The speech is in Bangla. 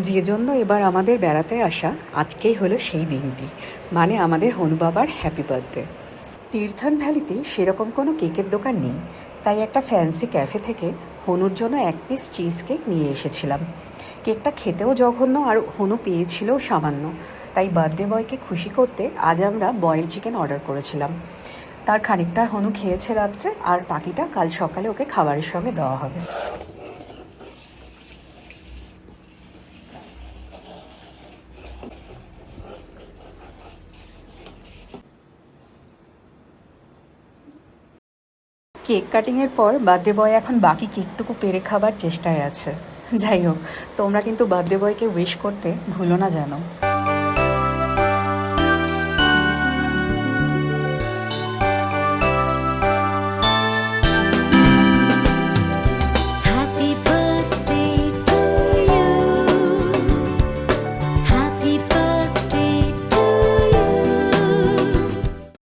যে জন্য এবার আমাদের বেড়াতে আসা, আজকেই হলো সেই দিনটি, মানে আমাদের হনু বাবার হ্যাপি বার্থডে। তীর্থন ভ্যালিতে সেরকম কোনো কেকের দোকান নেই, তাই একটা ফ্যান্সি ক্যাফে থেকে হনুর জন্য 1 পিস চিজ কেক নিয়ে এসেছিলাম। কেকটা খেতেও জঘন্য, আর হনু পেয়েছিলও সামান্য। তাই বার্থডে বয়কে খুশি করতে আজ আমরা বয়েল চিকেন অর্ডার করেছিলাম। তার খানিকটা হনু খেয়েছে রাত্রে, আর বাকিটা কাল সকালে ওকে খাবারের সঙ্গে দেওয়া হবে। কেক কাটিংয়ের পর বার্থডে বয় এখন বাকি কেকটুকু পেরে খাবার চেষ্টায় আছে। যাই হোক, তোমরা কিন্তু বার্থডে বয়কে উইশ করতে ভুলো না যেন।